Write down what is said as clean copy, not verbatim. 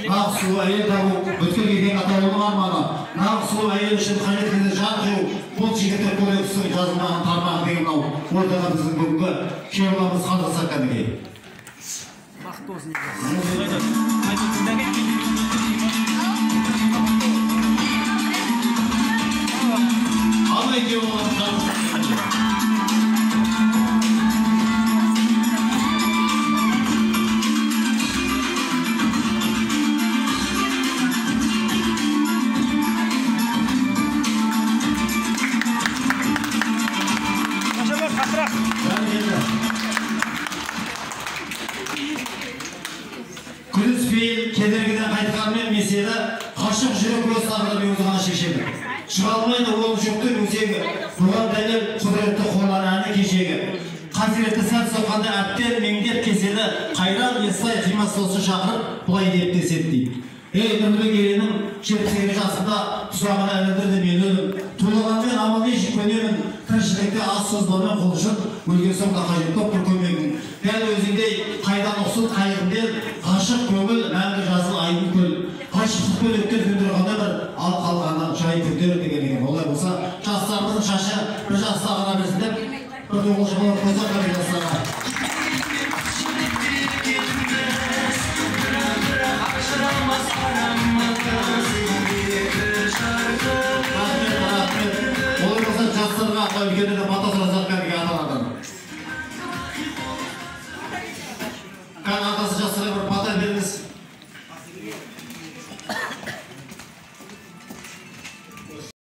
нағыз сұлу әйел табу бүткіл келген атаулының арманы. Нағыз сұлу әйел үшін қажет еткен жан қию бұл жігіттер кодексінің жазылмаған тармағы деген мынау ортаға біздің бүгінгі күйеуіміз қалдырсақ кәдімгі. Алай күйеуіміз күліспей кедергіден қайтқанмен меселі қашық жүрек өз тағдырын өзі ғана шешеді. Шыға алмайды ол жүктің өзегі, бұған дәлел құдіретті қолдан әні кешегі. Қасіретті сәт соққанда әптен меңдеп кеселі, қайран естай қимас досы шақырып бұлай деп деседі дейді. Ей нұрлы керенің 78 жасында тұсағына іліндірді мен өлім. Туылғанмен амал ешік көнемін, тіршілікте аз сөздермен қол үшін өлген соңда қажет көп бір көмегің. Дәл өзіңдей қайдан ұқсыл қайғымден ғашық көңіл мәңгі жасыл айдын көл. Ғашықтықпен өткен күндір ғана бір ал қалғаннан жай көтер деген екен. Олай болса жастарымыздың шашы бір жаста ғана берсін деп бір тоғыз жыл қойсақ та жастарға.